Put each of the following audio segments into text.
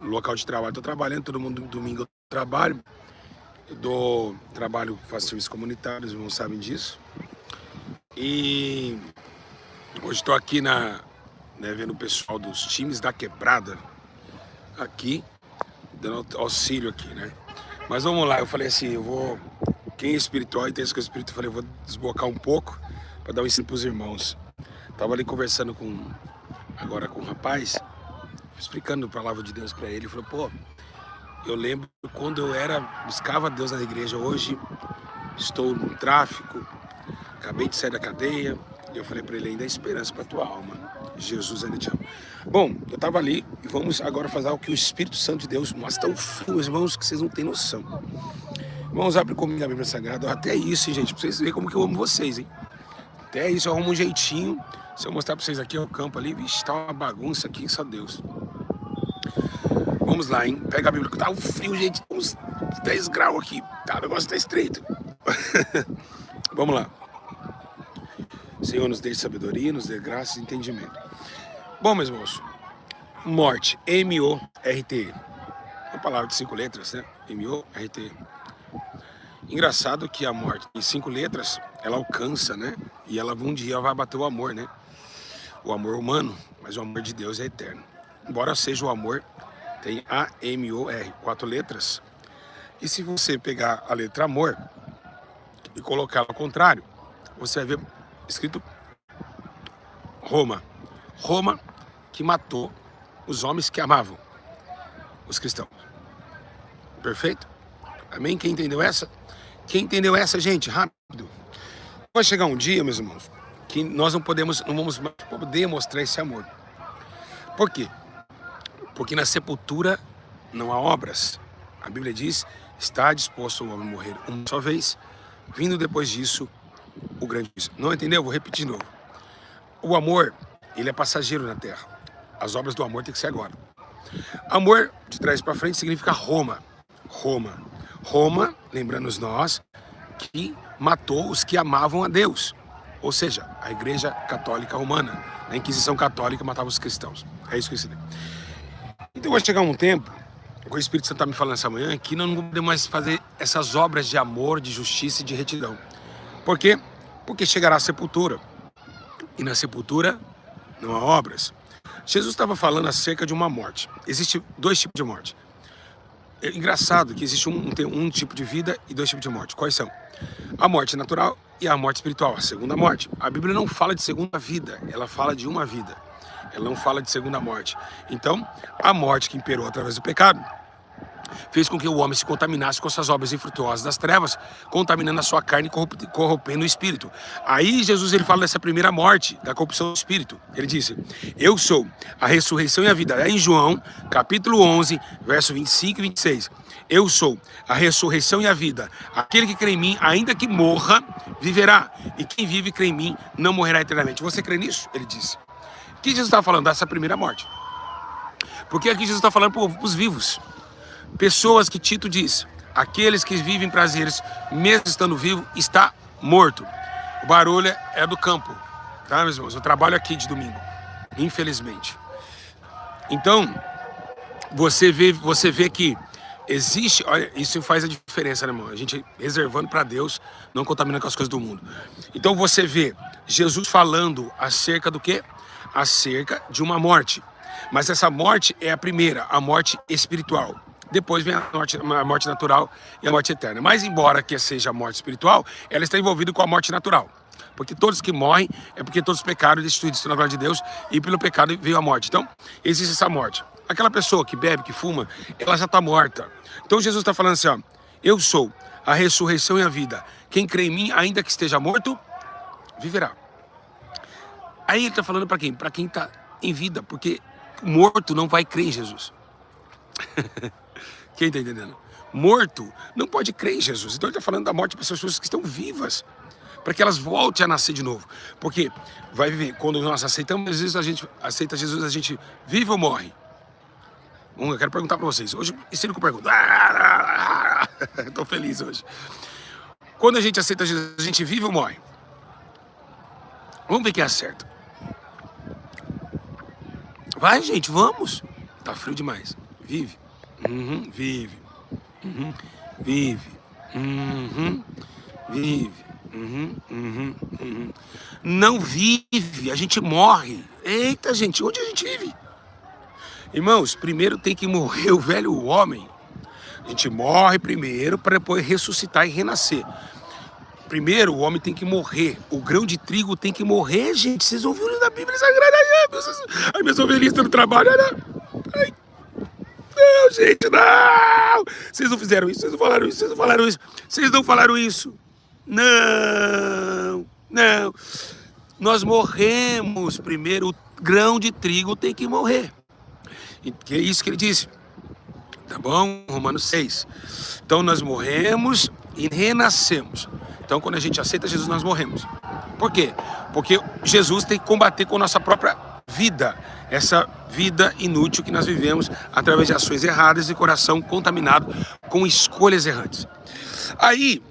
local de trabalho. Estou trabalhando, todo mundo domingo eu trabalho. Eu faço serviço comunitário, os irmãos sabem disso. E hoje estou aqui vendo o pessoal dos times da quebrada aqui, dando auxílio aqui, né? Mas vamos lá, eu falei assim, quem é espiritual e tem isso com o espírito, eu falei, eu vou desbocar um pouco para dar um ensino para os irmãos. Tava ali conversando agora com um rapaz, explicando a palavra de Deus para ele. Ele falou, pô, eu lembro quando eu buscava Deus na igreja, hoje estou no tráfico, acabei de sair da cadeia. E eu falei para ele, ainda há esperança para tua alma, Jesus ainda te ama. Bom, eu tava ali e vamos agora fazer o que o Espírito Santo de Deus mostra tão frio, irmãos, que vocês não têm noção. Irmãos, abre comigo a Bíblia Sagrada. Até isso, gente, pra vocês verem como que eu amo vocês, hein? Até isso, eu arrumo um jeitinho. Se eu mostrar pra vocês aqui, o campo ali, vixe, tá uma bagunça aqui, só Deus. Vamos lá, hein? Pega a Bíblia, que tá um frio, gente, uns 10 graus aqui. Tá, o negócio tá estreito. Vamos lá. Senhor, nos dê sabedoria, nos dê graça e entendimento. Bom, meus irmãos, morte, M-O-R-T-E. Uma palavra de 5 letras, né? M-O-R-T-E. Engraçado que a morte em 5 letras, ela alcança, né? E ela um dia vai bater o amor, né? O amor humano, mas o amor de Deus é eterno. Embora seja o amor, tem A-M-O-R, 4 letras. E se você pegar a letra amor e colocar ao contrário, você vai ver escrito Roma. Roma que matou os homens que amavam os cristãos. Perfeito? Amém? Quem entendeu essa? Quem entendeu essa, gente? Rápido. Vai chegar um dia, meus irmãos, que nós não vamos poder mostrar esse amor. Por quê? Porque na sepultura não há obras. A Bíblia diz, está disposto o homem morrer uma só vez, vindo depois disso o grande juízo. Não entendeu? Vou repetir de novo. O amor, ele é passageiro na terra. As obras do amor tem que ser agora. Amor, de trás para frente, significa Roma. Roma. Roma, lembrando-nos nós, que matou os que amavam a Deus. Ou seja, a Igreja Católica Romana. A Inquisição Católica matava os cristãos. É isso que eu ensinei. Então vai chegar um tempo, o Espírito Santo está me falando essa manhã, que nós não podemos mais fazer essas obras de amor, de justiça e de retidão. Por quê? Porque chegará a sepultura. E na sepultura não há obras. Jesus estava falando acerca de uma morte. Existem 2 tipos de morte. É engraçado que existe um tipo de vida e 2 tipos de morte. Quais são? A morte natural e a morte espiritual, a segunda morte. A Bíblia não fala de segunda vida, ela fala de uma vida. Ela não fala de segunda morte. Então, a morte que imperou através do pecado fez com que o homem se contaminasse com essas obras infrutuosas das trevas, contaminando a sua carne e corrompendo o espírito. Aí Jesus ele fala dessa primeira morte, da corrupção do espírito. Ele disse, eu sou a ressurreição e a vida. É em João, capítulo 11, verso 25 e 26. Eu sou a ressurreição e a vida. Aquele que crê em mim, ainda que morra, viverá. E quem vive e crê em mim, não morrerá eternamente. Você crê nisso? Ele disse. O que Jesus está falando? Dessa primeira morte. Porque aqui Jesus está falando para os vivos. Pessoas que Tito diz, aqueles que vivem prazeres, mesmo estando vivo, está morto. O barulho é do campo, tá, meus irmãos? Eu trabalho aqui de domingo, infelizmente. Então, você vê que existe, olha, isso faz a diferença, né, irmão? A gente reservando para Deus, não contaminando com as coisas do mundo. Então você vê Jesus falando acerca do quê? Acerca de uma morte. Mas essa morte é a primeira, a morte espiritual. Depois vem a morte natural e a morte eterna. Mas embora que seja a morte espiritual, ela está envolvida com a morte natural. Porque todos que morrem é porque todos pecaram e destruídos na glória de Deus e pelo pecado veio a morte. Então, existe essa morte. Aquela pessoa que bebe, que fuma, ela já está morta. Então Jesus está falando assim, ó, eu sou a ressurreição e a vida. Quem crê em mim, ainda que esteja morto, viverá. Aí ele está falando para quem? Para quem está em vida, porque morto não vai crer em Jesus. Quem está entendendo? Morto não pode crer em Jesus. Então ele está falando da morte para pessoas que estão vivas, para que elas voltem a nascer de novo. Porque vai viver, quando nós aceitamos Jesus, a gente aceita Jesus, a gente vive ou morre? Eu quero perguntar para vocês. Hoje, ensino com pergunta. Estou feliz hoje. Quando a gente aceita Jesus, a gente vive ou morre? Vamos ver quem acerta. Vai, gente, vamos. Tá frio demais. Vive. Vive. Vive. Vive. Não vive, a gente morre. Eita, gente, onde a gente vive? Irmãos, primeiro tem que morrer o velho homem. A gente morre primeiro para depois ressuscitar e renascer. Primeiro o homem tem que morrer. O grão de trigo tem que morrer, gente. Vocês ouviram da Bíblia Sagrada aí? Ai, minhas ovelhinhas estão no trabalho. Ai, não, gente, não! Vocês não fizeram isso, vocês não falaram isso, vocês não falaram isso. Vocês não falaram isso. Não, não. Nós morremos primeiro. O grão de trigo tem que morrer. Que é isso que ele disse. Tá bom? Romanos 6. Então nós morremos e renascemos. Então quando a gente aceita Jesus, nós morremos. Por quê? Porque Jesus tem que combater com a nossa própria vida. Essa vida inútil que nós vivemos através de ações erradas e coração contaminado com escolhas errantes. Aí,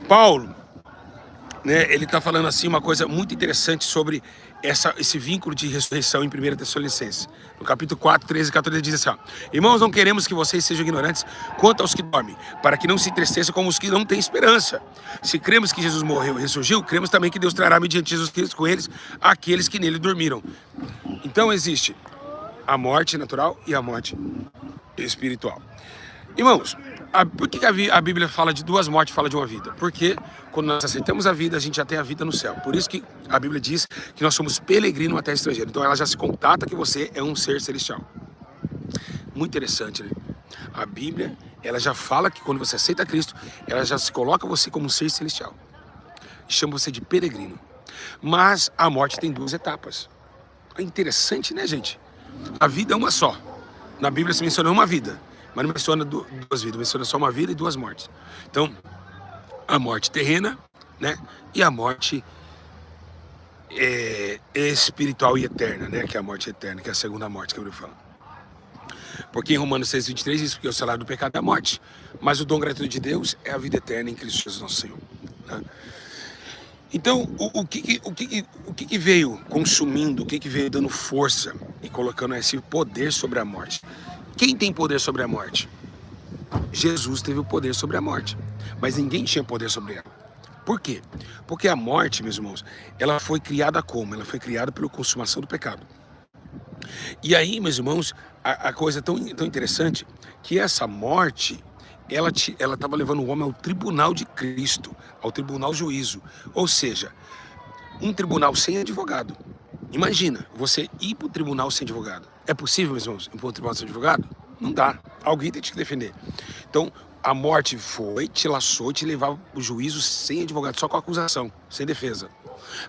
Paulo, né, ele está falando assim uma coisa muito interessante sobre esse vínculo de ressurreição em 1 Tessalonicenses. No capítulo 4, 13 e 14, ele diz assim, ó, irmãos, não queremos que vocês sejam ignorantes quanto aos que dormem, para que não se entristeçam como os que não têm esperança. Se cremos que Jesus morreu e ressurgiu, cremos também que Deus trará mediante Jesus Cristo com eles aqueles que nele dormiram. Então existe a morte natural e a morte espiritual. Irmãos, por que a Bíblia fala de duas mortes e fala de uma vida? Porque quando nós aceitamos a vida, a gente já tem a vida no céu. Por isso que a Bíblia diz que nós somos peregrinos na terra estrangeira. Então ela já se contata que você é um ser celestial. Muito interessante, né? A Bíblia, ela já fala que quando você aceita Cristo, ela já se coloca você como um ser celestial. E chama você de peregrino. Mas a morte tem duas etapas. É interessante, né, gente? A vida é uma só. Na Bíblia se menciona uma vida. Mas não menciona duas vidas, menciona só uma vida e duas mortes. Então, a morte terrena, né? E a morte espiritual e eterna, né? Que é a morte eterna, que é a segunda morte que a Bíblia fala. Porque em Romanos 6, 23 diz que o salário do pecado é a morte, mas o dom gratuito de Deus é a vida eterna em Cristo Jesus nosso Senhor. Né? Então, o que veio consumindo, o que veio dando força e colocando esse poder sobre a morte? Quem tem poder sobre a morte? Jesus teve o poder sobre a morte, mas ninguém tinha poder sobre ela. Por quê? Porque a morte, meus irmãos, ela foi criada como? Ela foi criada pela consumação do pecado. E aí, meus irmãos, a coisa é tão interessante que essa morte, ela estava levando o homem ao tribunal de Cristo, ao tribunal juízo. Ou seja, um tribunal sem advogado. Imagina, você ir para o tribunal sem advogado. É possível, meus irmãos, ir para o tribunal sem advogado? Não dá. Alguém tem que te defender. Então, a morte foi, te laçou, te levava o juízo sem advogado, só com acusação, sem defesa.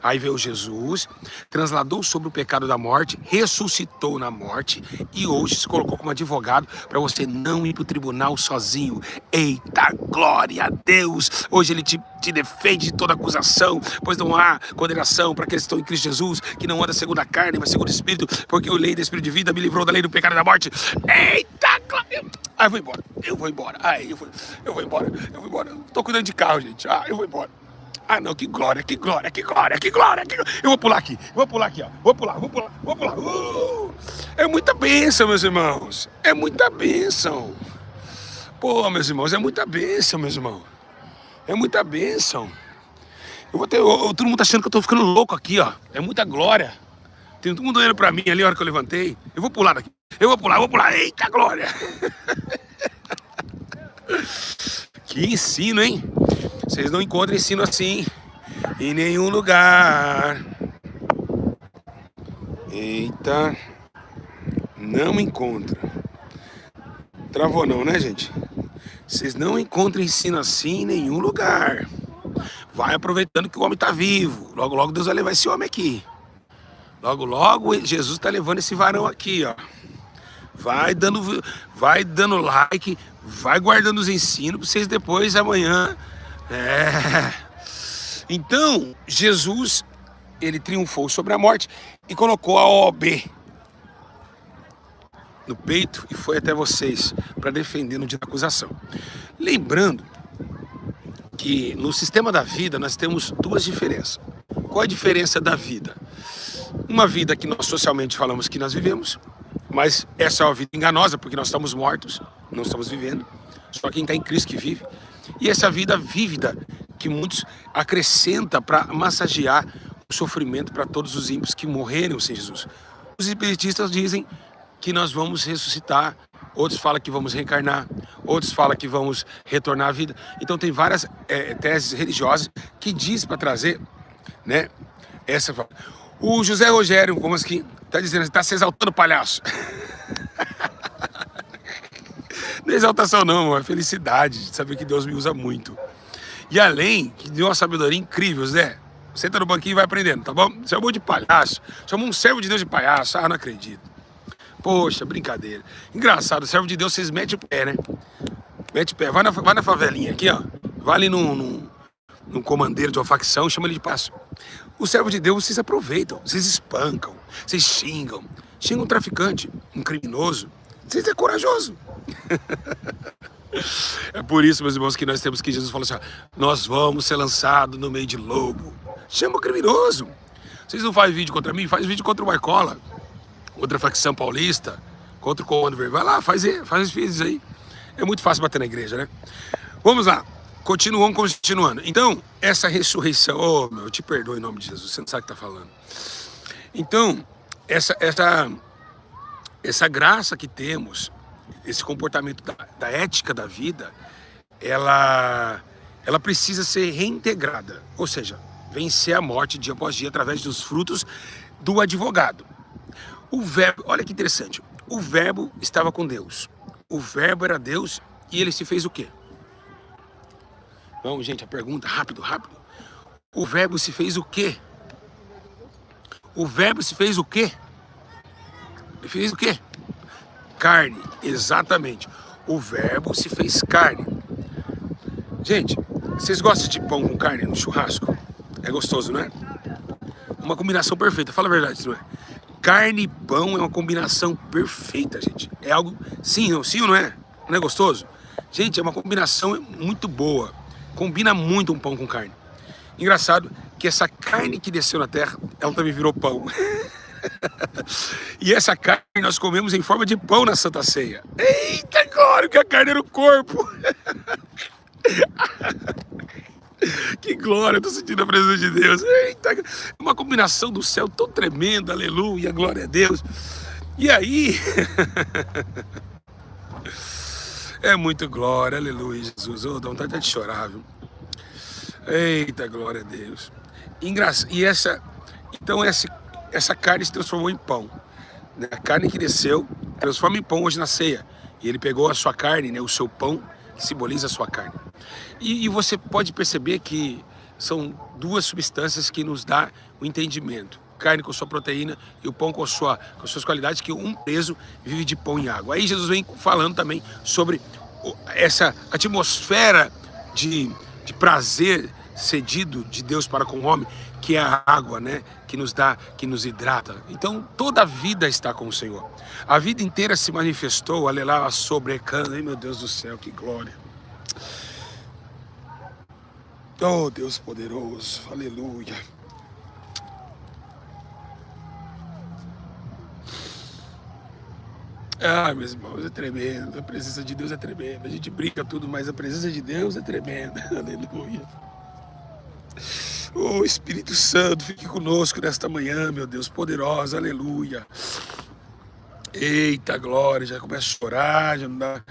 Aí veio Jesus, transladou sobre o pecado da morte, ressuscitou na morte e hoje se colocou como advogado para você não ir para o tribunal sozinho. Eita, glória a Deus! Hoje ele te defende de toda acusação, pois não há condenação para aqueles que estão em Cristo Jesus, que não anda segundo a carne, mas segundo o Espírito, porque o lei do Espírito de vida me livrou da lei do pecado e da morte. Eita, glória! Ah, eu vou embora. Ai, eu vou embora. Tô cuidando de carro, gente. Ah, eu vou embora. Ah, não, que glória. Eu vou pular aqui, ó. Vou pular. É muita bênção, meus irmãos. É muita bênção. Pô, meus irmãos, é muita bênção, meus irmãos. É muita bênção. Todo mundo tá achando que eu tô ficando louco aqui, ó. É muita glória. Tem todo mundo olhando pra mim ali a hora que eu levantei. Eu vou pular daqui. Eu vou pular. Eita, glória. Que ensino, hein? Vocês não encontram ensino assim em nenhum lugar. Eita. Não encontra. Travou não, né, gente? Vocês não encontram ensino assim em nenhum lugar. Vai aproveitando que o homem tá vivo. Logo, logo Deus vai levar esse homem aqui. Logo, logo Jesus tá levando esse varão aqui, ó. Vai dando like, vai guardando os ensinos para vocês depois, amanhã. Então, Jesus, ele triunfou sobre a morte e colocou a OAB no peito e foi até vocês para defender no dia da acusação. Lembrando que no sistema da vida nós temos duas diferenças. Qual a diferença da vida? Uma vida que nós socialmente falamos que nós vivemos Mas essa é uma vida enganosa, porque nós estamos mortos, não estamos vivendo. Só quem está em Cristo que vive. E essa vida vívida que muitos acrescentam para massagear o sofrimento para todos os ímpios que morreram sem Jesus. Os espiritistas dizem que nós vamos ressuscitar, outros falam que vamos reencarnar, outros falam que vamos retornar à vida. Então tem várias teses religiosas que diz para trazer, né, essa. O José Rogério Gomes que está dizendo, está se exaltando, palhaço. Não é exaltação não, é felicidade de saber que Deus me usa muito. E além, que deu uma sabedoria incrível, Zé. Senta no banquinho e vai aprendendo, tá bom? Chamou de palhaço. Chamou um servo de Deus de palhaço. Ah, não acredito. Poxa, brincadeira. Engraçado, o servo de Deus, vocês metem o pé, né? Mete o pé. Vai na favelinha aqui, ó. Vai ali num comandeiro de uma facção e chama ele de palhaço. O servo de Deus, vocês aproveitam. Vocês espancam. Vocês xingam. Xingam um traficante, um criminoso. Vocês é corajoso. É por isso, meus irmãos, que nós temos que Jesus falou assim, nós vamos ser lançados no meio de lobo. Chama o criminoso. Vocês não fazem vídeo contra mim? Faz vídeo contra o Marcola, outra facção paulista, contra o Comando Verde. Vai lá, faz os vídeos aí. É muito fácil bater na igreja, né? Vamos lá. Continuando. Então, essa ressurreição... Oh, meu, eu te perdoo em nome de Jesus. Você não sabe o que está falando. Então, essa graça que temos, esse comportamento da ética da vida, ela precisa ser reintegrada. Ou seja, vencer a morte dia após dia através dos frutos do advogado. O verbo, olha que interessante, o verbo estava com Deus. O verbo era Deus e ele se fez o quê? Vamos, gente, a pergunta, rápido. O verbo se fez o quê? O verbo se fez o quê? Ele fez o quê? Carne, exatamente. O verbo se fez carne. Gente, vocês gostam de pão com carne no churrasco? É gostoso, não é? Uma combinação perfeita, fala a verdade, não é? Carne e pão é uma combinação perfeita, gente. É algo... Sim ou não é? Não é gostoso? Gente, é uma combinação muito boa. Combina muito um pão com carne. Engraçado que essa carne que desceu na terra, ela também virou pão. E essa carne nós comemos em forma de pão na Santa Ceia. Eita, glória, que a carne era o corpo. Que glória, eu tô sentindo a presença de Deus. Eita, uma combinação do céu tão tremenda, aleluia, glória a Deus. E aí, é muito glória, aleluia, Jesus. Oh, dá vontade de chorar, viu? Eita, glória a Deus. E então essa carne se transformou em pão. A carne que desceu, transforma em pão hoje na ceia. E ele pegou a sua carne, né, o seu pão, que simboliza a sua carne. E você pode perceber que são duas substâncias que nos dá o entendimento. Carne com sua proteína e o pão com suas qualidades, que um preso vive de pão e água. Aí Jesus vem falando também sobre essa atmosfera de prazer cedido de Deus para com o homem, que é a água, né? Que nos dá, que nos hidrata. Então toda a vida está com o Senhor. A vida inteira se manifestou, aleluia, sobrecando. Ai, meu Deus do céu, que glória. Oh, Deus poderoso, aleluia. Ah, meus irmãos, é tremendo. A presença de Deus é tremenda. A gente brinca tudo, mas a presença de Deus é tremenda. Aleluia. Oh, Espírito Santo, fique conosco nesta manhã, meu Deus poderoso, aleluia. Eita, glória, já começo a chorar, já não dá,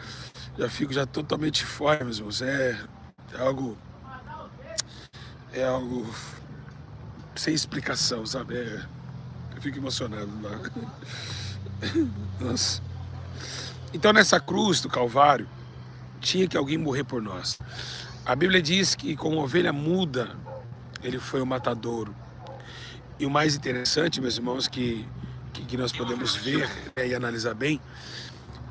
já fico totalmente fora, meus irmãos. É algo sem explicação, sabe? Eu fico emocionado lá. Nossa. Então nessa cruz do Calvário tinha que alguém morrer por nós. A Bíblia diz que como ovelha muda ele foi o matadouro. E o mais interessante, meus irmãos, que nós podemos ver e analisar bem,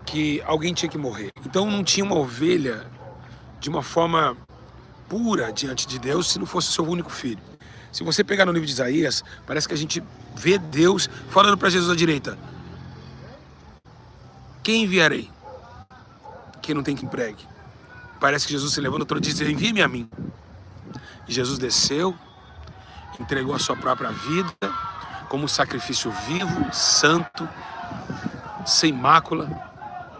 que alguém tinha que morrer. Então não tinha uma ovelha de uma forma pura diante de Deus se não fosse o seu único filho. Se você pegar no livro de Isaías, parece que a gente vê Deus falando para Jesus à direita: quem enviarei? Quem não tem que empregue. Parece que Jesus se levantou e disse: envie-me a mim. E Jesus desceu, entregou a sua própria vida como um sacrifício vivo, santo, sem mácula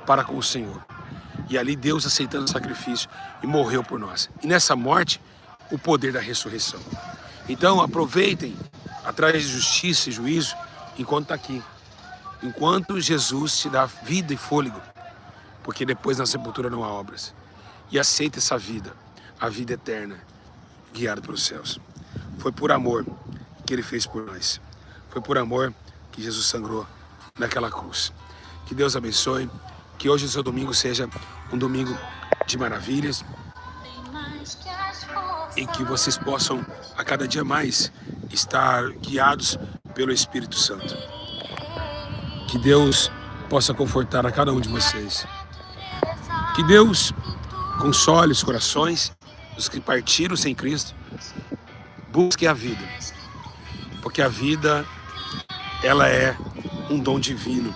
para com o Senhor. E ali Deus aceitando o sacrifício e morreu por nós. E nessa morte, o poder da ressurreição. Então aproveitem, atrás de justiça e juízo, enquanto está aqui. Enquanto Jesus te dá vida e fôlego. Porque depois na sepultura não há obras. E aceita essa vida, a vida eterna, guiada pelos céus. Foi por amor que Ele fez por nós. Foi por amor que Jesus sangrou naquela cruz. Que Deus abençoe. Que hoje o seu domingo seja um domingo de maravilhas. E que vocês possam, a cada dia mais, estar guiados pelo Espírito Santo. Que Deus possa confortar a cada um de vocês. Que Deus console os corações dos que partiram sem Cristo. Busque a vida. Porque a vida, ela é um dom divino.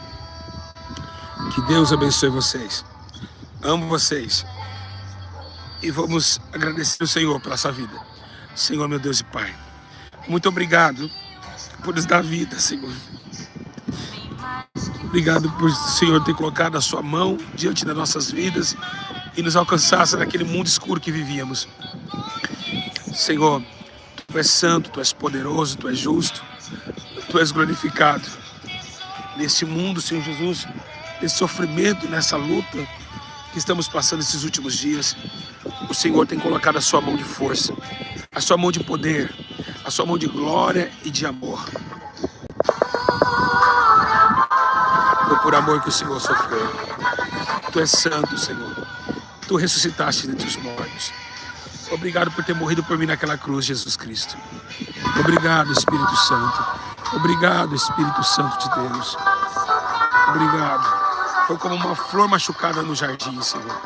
Que Deus abençoe vocês. Amo vocês. E vamos agradecer ao Senhor pela essa vida. Senhor, meu Deus e Pai, muito obrigado por nos dar vida, Senhor. Obrigado por o Senhor ter colocado a sua mão diante das nossas vidas e nos alcançasse naquele mundo escuro que vivíamos. Senhor, Tu és santo, Tu és poderoso, Tu és justo, Tu és glorificado. Nesse mundo, Senhor Jesus, nesse sofrimento, nessa luta que estamos passando esses últimos dias, o Senhor tem colocado a sua mão de força, a sua mão de poder, a sua mão de glória e de amor. Foi por amor que o Senhor sofreu. Tu és santo, Senhor. Tu ressuscitaste dentre os mortos. Obrigado por ter morrido por mim naquela cruz, Jesus Cristo. Obrigado, Espírito Santo. Obrigado, Espírito Santo de Deus. Obrigado. Foi como uma flor machucada no jardim, Senhor.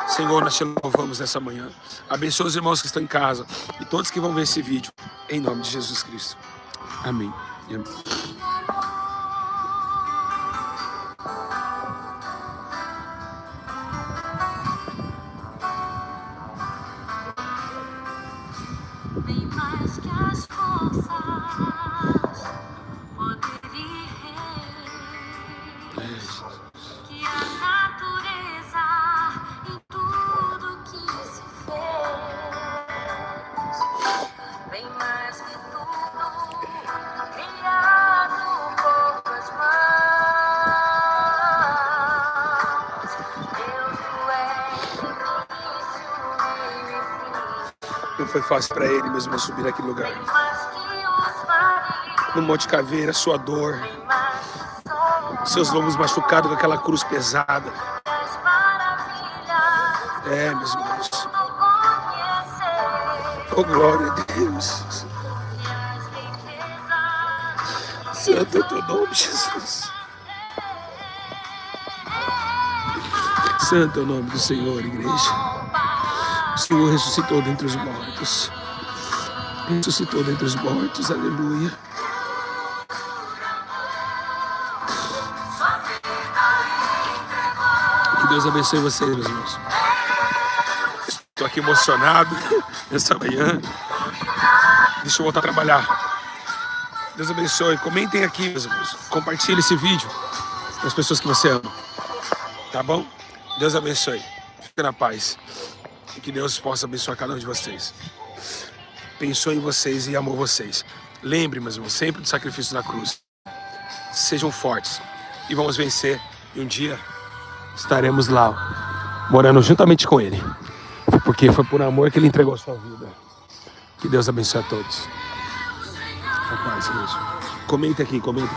Senhor, nós te louvamos nessa manhã. Abençoa os irmãos que estão em casa e todos que vão ver esse vídeo. Em nome de Jesus Cristo. Amém. E amém. Bem mais que as forças, poder e rei, que a natureza em tudo que se fez, bem mais que tudo criado por tuas mãos. Deus, Tu és início, meio e fim. Não foi fácil para ele mesmo subir naquele lugar. No Monte Caveira, sua dor, seus lombos machucados com aquela cruz pesada. É, meus irmãos. Oh, glória a Deus. Santo é o teu nome, Jesus. Santo é o nome do Senhor, igreja. O Senhor ressuscitou dentre os mortos. Ressuscitou dentre os mortos, aleluia. Que Deus abençoe vocês, meus irmãos. Estou aqui emocionado nessa manhã. Deixa eu voltar a trabalhar. Deus abençoe. Comentem aqui, meus irmãos. Compartilhe esse vídeo com as pessoas que você ama. Tá bom? Deus abençoe. Fique na paz. E que Deus possa abençoar cada um de vocês. Pensou em vocês e amou vocês. Lembre, meus irmãos, sempre do sacrifício na cruz. Sejam fortes e vamos vencer. E um dia estaremos lá, morando juntamente com Ele. Porque foi por amor que Ele entregou a sua vida. Que Deus abençoe a todos. A paz, igreja. Comente aqui, comente.